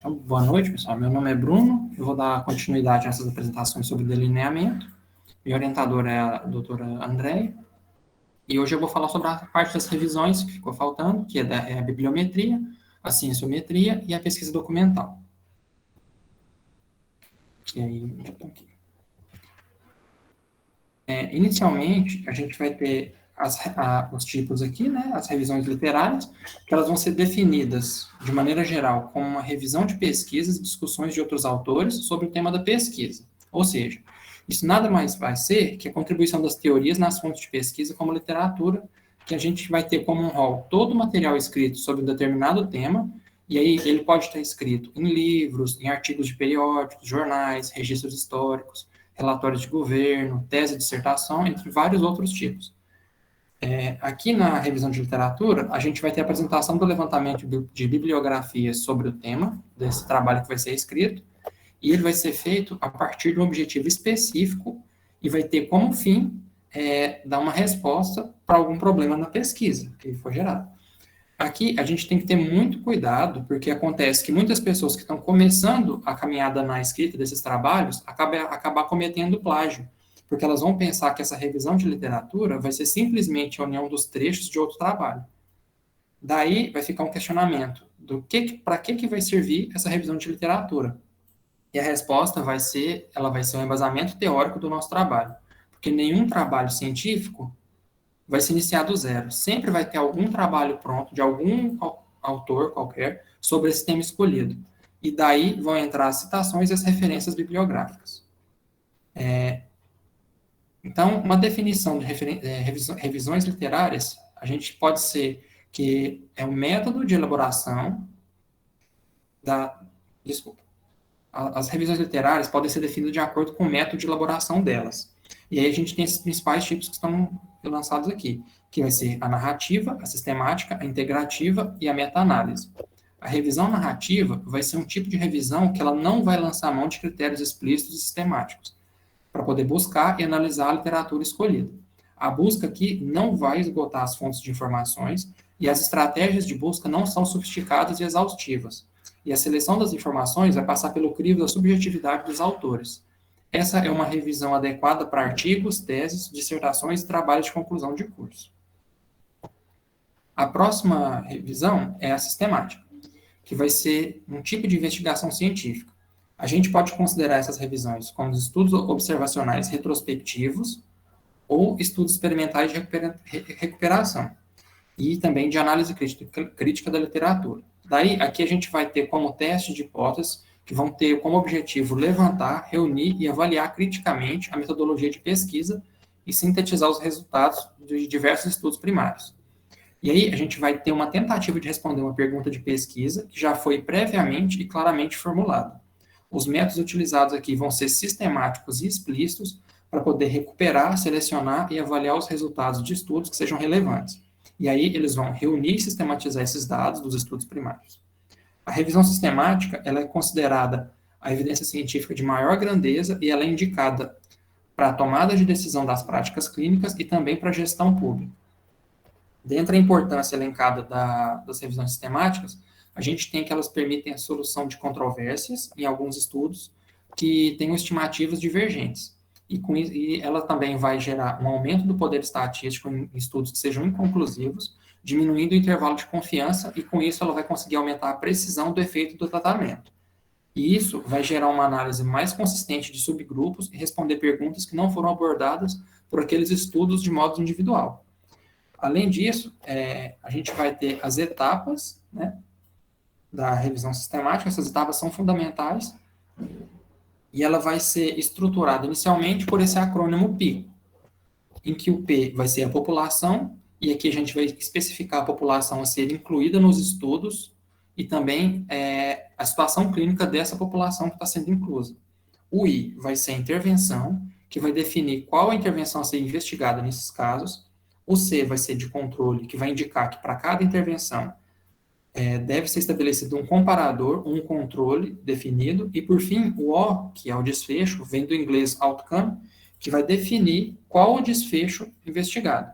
Então, boa noite, pessoal. Meu nome é Bruno. Eu vou dar continuidade nessas apresentações sobre delineamento. Minha orientadora é a doutora Andréia. E hoje eu vou falar sobre a parte das revisões que ficou faltando, que é a bibliometria, a cienciometria e a pesquisa documental. E aí, inicialmente, a gente vai ter os tipos aqui, né, as revisões literárias, que elas vão ser definidas, de maneira geral, como uma revisão de pesquisas e discussões de outros autores sobre o tema da pesquisa. Ou seja, isso nada mais vai ser que a contribuição das teorias nas fontes de pesquisa como literatura, que a gente vai ter como um rol todo o material escrito sobre um determinado tema, e aí ele pode estar escrito em livros, em artigos de periódicos, jornais, registros históricos, relatórios de governo, tese, dissertação, entre vários outros tipos. Aqui na revisão de literatura, a gente vai ter a apresentação do levantamento de bibliografias sobre o tema desse trabalho que vai ser escrito, e ele vai ser feito a partir de um objetivo específico e vai ter como fim dar uma resposta para algum problema na pesquisa que foi gerado. Aqui a gente tem que ter muito cuidado, porque acontece que muitas pessoas que estão começando a caminhada na escrita desses trabalhos acabam cometendo plágio, porque elas vão pensar que essa revisão de literatura vai ser simplesmente a união dos trechos de outro trabalho. Daí vai ficar um questionamento para que vai servir essa revisão de literatura? E a resposta vai ser um embasamento teórico do nosso trabalho, porque nenhum trabalho científico vai se iniciar do zero. Sempre vai ter algum trabalho pronto de algum autor qualquer sobre esse tema escolhido. E daí vão entrar as citações e as referências bibliográficas. Então, uma definição de revisões literárias, a gente pode ser que é um método de elaboração as revisões literárias podem ser definidas de acordo com o método de elaboração delas. E aí a gente tem esses principais tipos que estão lançados aqui, que vai ser a narrativa, a sistemática, a integrativa e a meta-análise. A revisão narrativa vai ser um tipo de revisão que ela não vai lançar mão de critérios explícitos e sistemáticos, para poder buscar e analisar a literatura escolhida. A busca aqui não vai esgotar as fontes de informações e as estratégias de busca não são sofisticadas e exaustivas. E a seleção das informações vai passar pelo crivo da subjetividade dos autores. Essa é uma revisão adequada para artigos, teses, dissertações e trabalhos de conclusão de curso. A próxima revisão é a sistemática, que vai ser um tipo de investigação científica. A gente pode considerar essas revisões como estudos observacionais retrospectivos ou estudos experimentais de recuperação, e também de análise crítica da literatura. Daí, aqui a gente vai ter como teste de hipóteses que vão ter como objetivo levantar, reunir e avaliar criticamente a metodologia de pesquisa e sintetizar os resultados de diversos estudos primários. E aí a gente vai ter uma tentativa de responder uma pergunta de pesquisa que já foi previamente e claramente formulada. Os métodos utilizados aqui vão ser sistemáticos e explícitos para poder recuperar, selecionar e avaliar os resultados de estudos que sejam relevantes. E aí eles vão reunir e sistematizar esses dados dos estudos primários. A revisão sistemática, ela é considerada a evidência científica de maior grandeza e ela é indicada para a tomada de decisão das práticas clínicas e também para a gestão pública. Dentre a importância elencada das revisões sistemáticas, a gente tem que elas permitem a solução de controvérsias em alguns estudos que tenham estimativas divergentes. E ela também vai gerar um aumento do poder estatístico em estudos que sejam inconclusivos, diminuindo o intervalo de confiança, e com isso ela vai conseguir aumentar a precisão do efeito do tratamento. E isso vai gerar uma análise mais consistente de subgrupos e responder perguntas que não foram abordadas por aqueles estudos de modo individual. Além disso, a gente vai ter as etapas, né, da revisão sistemática. Essas etapas são fundamentais, e ela vai ser estruturada inicialmente por esse acrônimo PI, em que o P vai ser a população, e aqui a gente vai especificar a população a ser incluída nos estudos, e também a situação clínica dessa população que está sendo inclusa. O I vai ser a intervenção, que vai definir qual a intervenção a ser investigada nesses casos. O C vai ser de controle, que vai indicar que para cada intervenção deve ser estabelecido um comparador, um controle definido, e por fim, o O, que é o desfecho, vem do inglês outcome, que vai definir qual o desfecho investigado.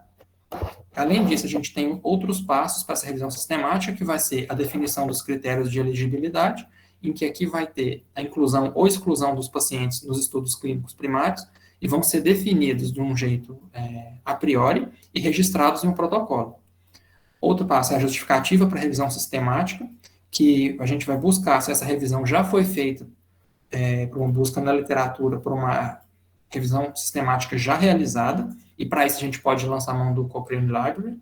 Além disso, a gente tem outros passos para essa revisão sistemática, que vai ser a definição dos critérios de elegibilidade em que aqui vai ter a inclusão ou exclusão dos pacientes nos estudos clínicos primários e vão ser definidos de um jeito a priori e registrados em um protocolo. Outro passo é a justificativa para revisão sistemática, que a gente vai buscar se essa revisão já foi feita por uma busca na literatura, por uma revisão sistemática já realizada, e para isso a gente pode lançar a mão do Cochrane Library.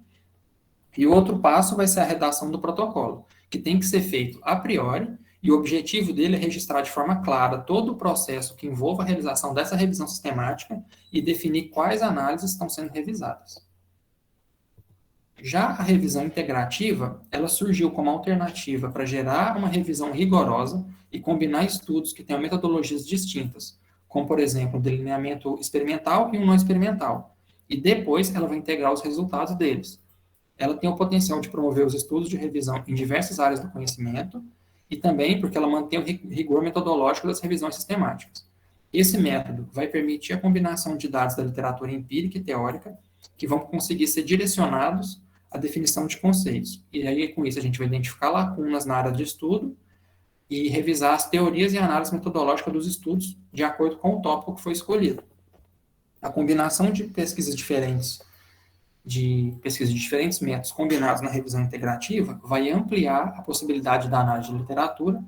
E o outro passo vai ser a redação do protocolo, que tem que ser feito a priori, e o objetivo dele é registrar de forma clara todo o processo que envolva a realização dessa revisão sistemática e definir quais análises estão sendo revisadas. Já a revisão integrativa, ela surgiu como alternativa para gerar uma revisão rigorosa e combinar estudos que tenham metodologias distintas, como, por exemplo, um delineamento experimental e um não experimental. E depois ela vai integrar os resultados deles. Ela tem o potencial de promover os estudos de revisão em diversas áreas do conhecimento e também porque ela mantém o rigor metodológico das revisões sistemáticas. Esse método vai permitir a combinação de dados da literatura empírica e teórica que vão conseguir ser direcionados à definição de conceitos. E aí, com isso, a gente vai identificar lacunas na área de estudo e revisar as teorias e análise metodológica dos estudos de acordo com o tópico que foi escolhido. A combinação de pesquisas de diferentes métodos combinados na revisão integrativa vai ampliar a possibilidade da análise de literatura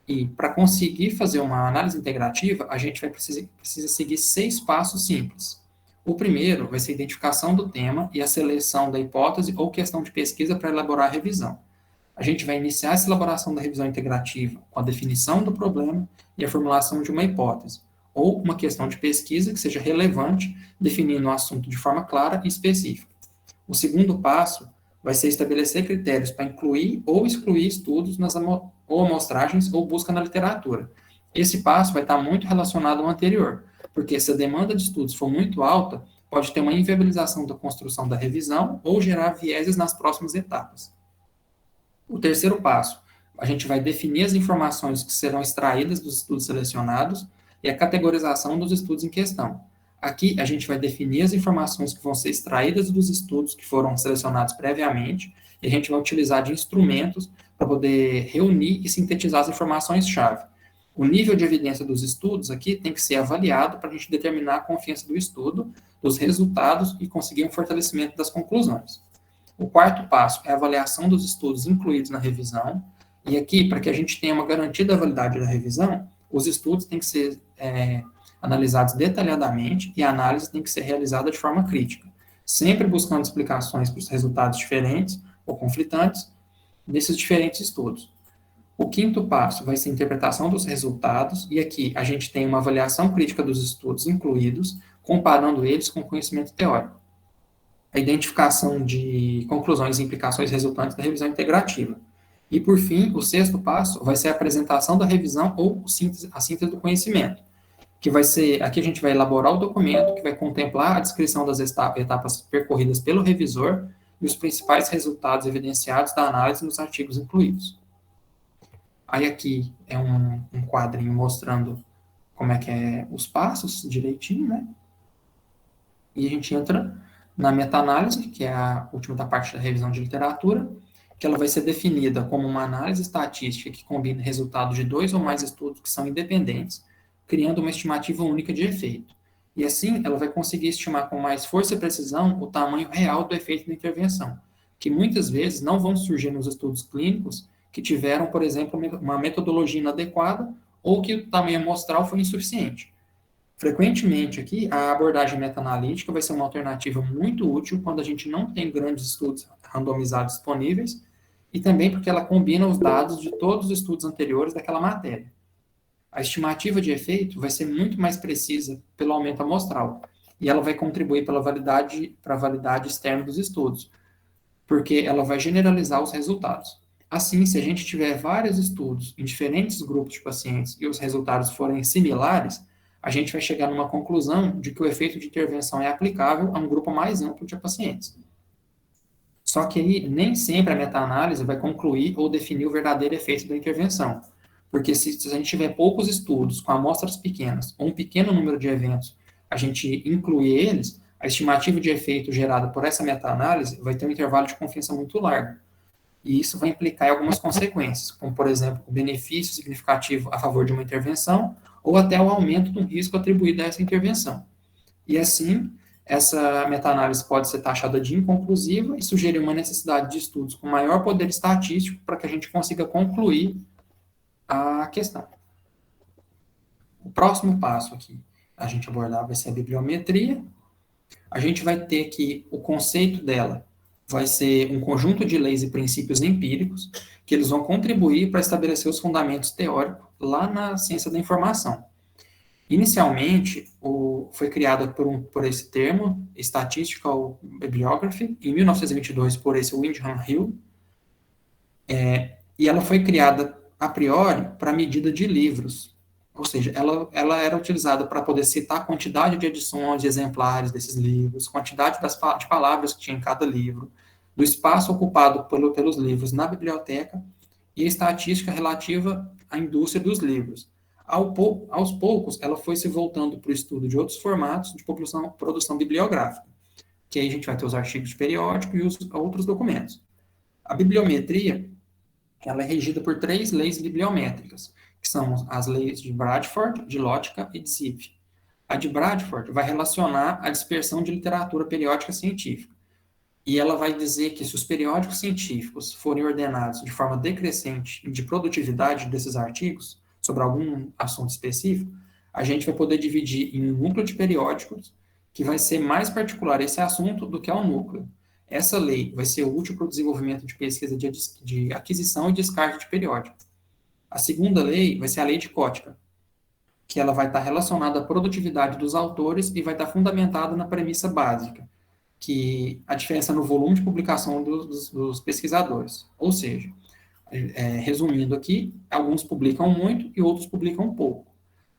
e, para conseguir fazer uma análise integrativa, a gente precisa seguir 6 passos simples. O primeiro vai ser a identificação do tema e a seleção da hipótese ou questão de pesquisa para elaborar a revisão. A gente vai iniciar essa elaboração da revisão integrativa com a definição do problema e a formulação de uma hipótese, ou uma questão de pesquisa que seja relevante, definindo o assunto de forma clara e específica. O segundo passo vai ser estabelecer critérios para incluir ou excluir estudos ou amostragens ou busca na literatura. Esse passo vai estar muito relacionado ao anterior, porque se a demanda de estudos for muito alta, pode ter uma inviabilização da construção da revisão ou gerar vieses nas próximas etapas. O terceiro passo, a gente vai definir as informações que serão extraídas dos estudos selecionados e a categorização dos estudos em questão. Aqui, a gente vai definir as informações que vão ser extraídas dos estudos que foram selecionados previamente, e a gente vai utilizar de instrumentos para poder reunir e sintetizar as informações-chave. O nível de evidência dos estudos aqui tem que ser avaliado para a gente determinar a confiança do estudo, dos resultados e conseguir um fortalecimento das conclusões. O quarto passo é a avaliação dos estudos incluídos na revisão, e aqui, para que a gente tenha uma garantia da validade da revisão, os estudos têm que ser analisados detalhadamente e a análise tem que ser realizada de forma crítica, sempre buscando explicações para os resultados diferentes ou conflitantes desses diferentes estudos. O quinto passo vai ser a interpretação dos resultados, e aqui a gente tem uma avaliação crítica dos estudos incluídos, comparando eles com o conhecimento teórico. A identificação de conclusões e implicações resultantes da revisão integrativa. E, por fim, o sexto passo vai ser a apresentação da revisão ou a síntese do conhecimento, que vai ser, aqui a gente vai elaborar o documento que vai contemplar a descrição das etapas percorridas pelo revisor e os principais resultados evidenciados da análise nos artigos incluídos. Aí aqui é um quadrinho mostrando como é que é os passos direitinho, né? E a gente entra na meta-análise, que é a última da parte da revisão de literatura, que ela vai ser definida como uma análise estatística que combina resultados de 2 ou mais estudos que são independentes, criando uma estimativa única de efeito. E assim, ela vai conseguir estimar com mais força e precisão o tamanho real do efeito da intervenção, que muitas vezes não vão surgir nos estudos clínicos que tiveram, por exemplo, uma metodologia inadequada ou que o tamanho amostral foi insuficiente. Frequentemente aqui, a abordagem meta-analítica vai ser uma alternativa muito útil quando a gente não tem grandes estudos randomizados disponíveis e também porque ela combina os dados de todos os estudos anteriores daquela matéria. A estimativa de efeito vai ser muito mais precisa pelo aumento amostral e ela vai contribuir para a validade externa dos estudos, porque ela vai generalizar os resultados. Assim, se a gente tiver vários estudos em diferentes grupos de pacientes e os resultados forem similares, a gente vai chegar numa conclusão de que o efeito de intervenção é aplicável a um grupo mais amplo de pacientes. Só que aí, nem sempre a meta-análise vai concluir ou definir o verdadeiro efeito da intervenção, porque se a gente tiver poucos estudos com amostras pequenas ou um pequeno número de eventos, a gente incluir eles, a estimativa de efeito gerada por essa meta-análise vai ter um intervalo de confiança muito largo. e isso vai implicar em algumas consequências, como, por exemplo, o benefício significativo a favor de uma intervenção, ou até o aumento do risco atribuído a essa intervenção. E assim, essa meta-análise pode ser taxada de inconclusiva e sugerir uma necessidade de estudos com maior poder estatístico para que a gente consiga concluir a questão. O próximo passo aqui a gente abordar vai ser a bibliometria. A gente vai ter que o conceito dela vai ser um conjunto de leis e princípios empíricos que eles vão contribuir para estabelecer os fundamentos teóricos lá na ciência da informação. Inicialmente, foi criada por esse termo, Statistical Bibliography, em 1922 por esse Wyndham Hill, e ela foi criada a priori para medida de livros, ou seja, ela era utilizada para poder citar a quantidade de edições, de exemplares desses livros, quantidade de palavras que tinha em cada livro, do espaço ocupado pelos livros na biblioteca e a estatística relativa à indústria dos livros. Aos poucos, ela foi se voltando para o estudo de outros formatos de produção bibliográfica, que aí a gente vai ter os artigos de periódico e os outros documentos. A bibliometria, ela é regida por 3 leis bibliométricas, que são as leis de Bradford, de Lotka e de Zipf. A de Bradford vai relacionar a dispersão de literatura periódica científica, e ela vai dizer que se os periódicos científicos forem ordenados de forma decrescente de produtividade desses artigos, sobre algum assunto específico, a gente vai poder dividir em um núcleo de periódicos que vai ser mais particular esse assunto do que ao núcleo. Essa lei vai ser útil para o desenvolvimento de pesquisa de aquisição e descarte de periódico. A segunda lei vai ser a lei de Kotka, que ela vai estar relacionada à produtividade dos autores e vai estar fundamentada na premissa básica, que a diferença no volume de publicação dos pesquisadores. Ou seja, resumindo aqui, alguns publicam muito e outros publicam pouco.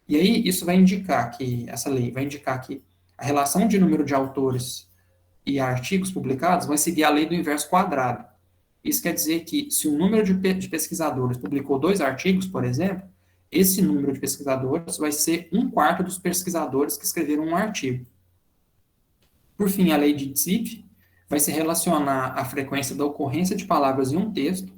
E aí, isso vai indicar que, essa lei vai indicar que a relação de número de autores e artigos publicados vai seguir a lei do inverso quadrado. Isso quer dizer que, se o número de pesquisadores publicou 2 artigos, por exemplo, esse número de pesquisadores vai ser 1/4 dos pesquisadores que escreveram um artigo. Por fim, a lei de Zipf vai se relacionar à frequência da ocorrência de palavras em um texto,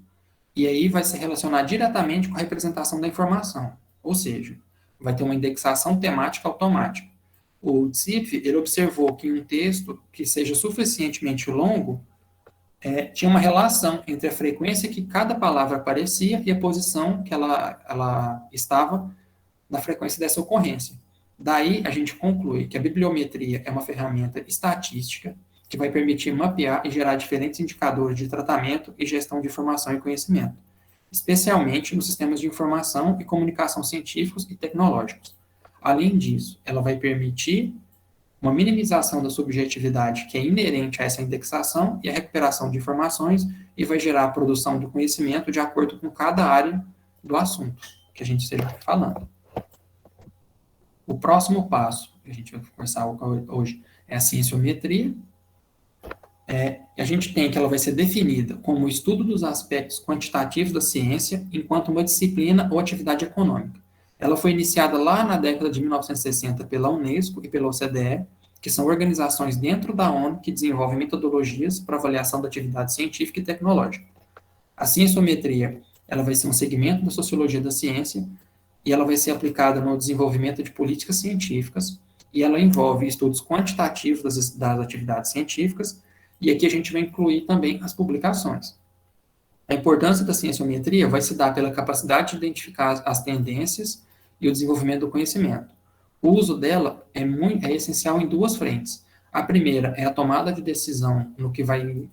e aí vai se relacionar diretamente com a representação da informação, ou seja, vai ter uma indexação temática automática. O Zipf, ele observou que em um texto que seja suficientemente longo, tinha uma relação entre a frequência que cada palavra aparecia e a posição que ela estava na frequência dessa ocorrência. Daí, a gente conclui que a bibliometria é uma ferramenta estatística que vai permitir mapear e gerar diferentes indicadores de tratamento e gestão de informação e conhecimento, especialmente nos sistemas de informação e comunicação científicos e tecnológicos. Além disso, ela vai permitir uma minimização da subjetividade que é inerente a essa indexação e a recuperação de informações e vai gerar a produção do conhecimento de acordo com cada área do assunto que a gente esteja falando. O próximo passo que a gente vai conversar hoje é a cienciometria. A gente tem que ela vai ser definida como o estudo dos aspectos quantitativos da ciência enquanto uma disciplina ou atividade econômica. Ela foi iniciada lá na década de 1960 pela Unesco e pela OCDE, que são organizações dentro da ONU que desenvolvem metodologias para avaliação da atividade científica e tecnológica. A cienciometria, ela vai ser um segmento da sociologia da ciência e ela vai ser aplicada no desenvolvimento de políticas científicas e ela envolve estudos quantitativos das atividades científicas e aqui a gente vai incluir também as publicações. A importância da cienciometria vai se dar pela capacidade de identificar as tendências e o desenvolvimento do conhecimento. O uso dela é essencial em 2 frentes. A primeira é a tomada de decisão no que vai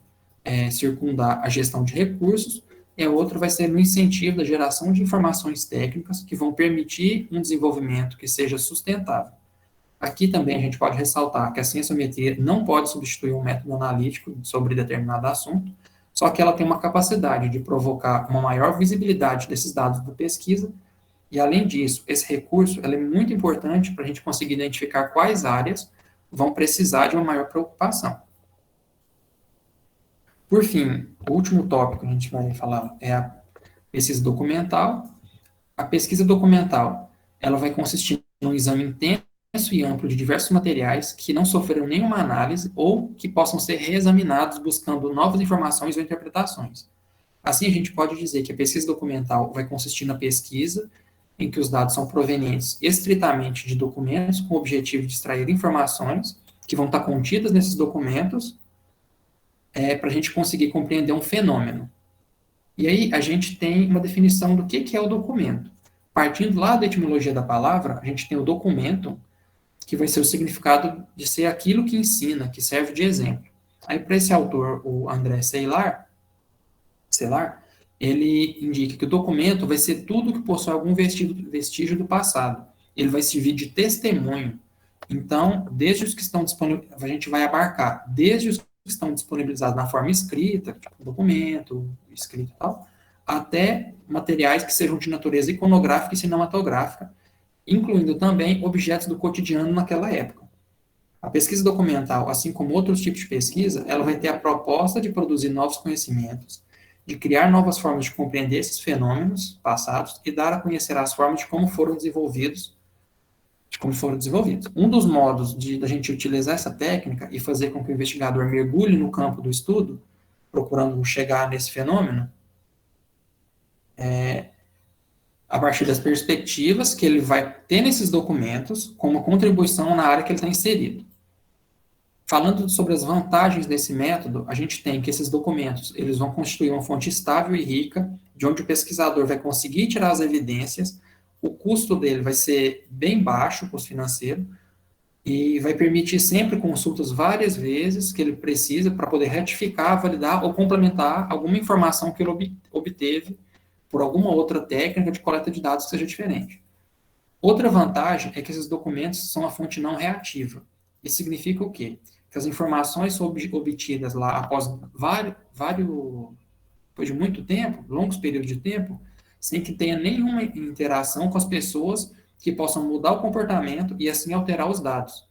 circundar a gestão de recursos, e a outra vai ser no incentivo da geração de informações técnicas que vão permitir um desenvolvimento que seja sustentável. Aqui também a gente pode ressaltar que a cienciometria não pode substituir um método analítico sobre determinado assunto, só que ela tem uma capacidade de provocar uma maior visibilidade desses dados da pesquisa, e além disso, esse recurso é muito importante para a gente conseguir identificar quais áreas vão precisar de uma maior preocupação. Por fim, o último tópico que a gente vai falar é a pesquisa documental. A pesquisa documental, ela vai consistir em um exame intenso e amplo de diversos materiais que não sofreram nenhuma análise ou que possam ser reexaminados buscando novas informações ou interpretações. Assim, a gente pode dizer que a pesquisa documental vai consistir na pesquisa em que os dados são provenientes estritamente de documentos com o objetivo de extrair informações que vão estar contidas nesses documentos para a gente conseguir compreender um fenômeno. E aí a gente tem uma definição do que é o documento. Partindo lá da etimologia da palavra, a gente tem o documento, que vai ser o significado de ser aquilo que ensina, que serve de exemplo. Aí, para esse autor, o André Seylar, ele indica que o documento vai ser tudo que possui algum vestígio do passado. Ele vai servir de testemunho. Então, desde os que estão disponíveis, a gente vai abarcar desde os que estão disponibilizados na forma escrita, tipo documento, escrito e tal, até materiais que sejam de natureza iconográfica e cinematográfica, incluindo também objetos do cotidiano naquela época. A pesquisa documental, assim como outros tipos de pesquisa, ela vai ter a proposta de produzir novos conhecimentos, de criar novas formas de compreender esses fenômenos passados e dar a conhecer as formas de como foram desenvolvidos. Um dos modos da gente utilizar essa técnica e fazer com que o investigador mergulhe no campo do estudo, procurando chegar nesse fenômeno, a partir das perspectivas que ele vai ter nesses documentos como contribuição na área que ele está inserido. Falando sobre as vantagens desse método, a gente tem que esses documentos eles vão constituir uma fonte estável e rica, de onde o pesquisador vai conseguir tirar as evidências, o custo dele vai ser bem baixo, o custo financeiro, e vai permitir sempre consultas várias vezes que ele precisa para poder retificar, validar ou complementar alguma informação que ele obteve por alguma outra técnica de coleta de dados que seja diferente. Outra vantagem é que esses documentos são a fonte não reativa. Isso significa o quê? Que as informações obtidas lá após depois de muito tempo, longos períodos de tempo, sem que tenha nenhuma interação com as pessoas que possam mudar o comportamento e assim alterar os dados.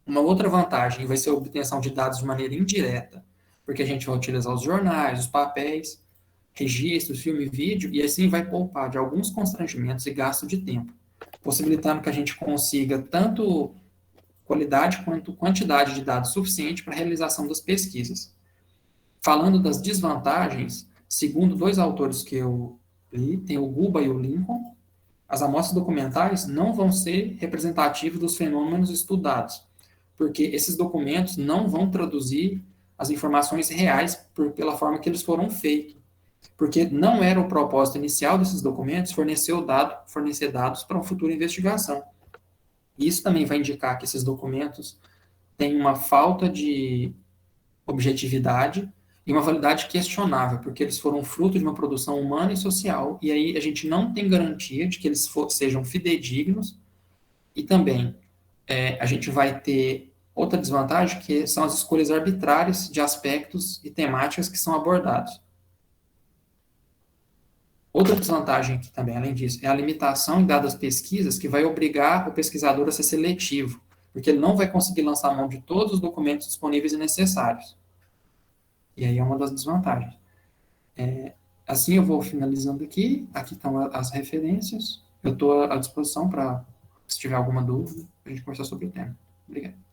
Uma outra vantagem vai ser a obtenção de dados de maneira indireta, porque a gente vai utilizar os jornais, os papéis, registros, filme e vídeo, e assim vai poupar de alguns constrangimentos e gasto de tempo, possibilitando que a gente consiga tanto qualidade quanto quantidade de dados suficiente para a realização das pesquisas. Falando das desvantagens, segundo dois autores que eu li, tem o Guba e o Lincoln, as amostras documentais não vão ser representativas dos fenômenos estudados, porque esses documentos não vão traduzir as informações reais pela forma que eles foram feitos, porque não era o propósito inicial desses documentos fornecer dados para uma futura investigação. Isso também vai indicar que esses documentos têm uma falta de objetividade e uma validade questionável, porque eles foram fruto de uma produção humana e social, e aí a gente não tem garantia de que eles sejam fidedignos, e também a gente vai ter outra desvantagem, que são as escolhas arbitrárias de aspectos e temáticas que são abordados. Outra desvantagem aqui também, além disso, é a limitação em dadas pesquisas que vai obrigar o pesquisador a ser seletivo, porque ele não vai conseguir lançar a mão de todos os documentos disponíveis e necessários. E aí é uma das desvantagens. Assim eu vou finalizando aqui. Aqui estão as referências. Eu estou à disposição para, se tiver alguma dúvida, a gente conversar sobre o tema. Obrigado.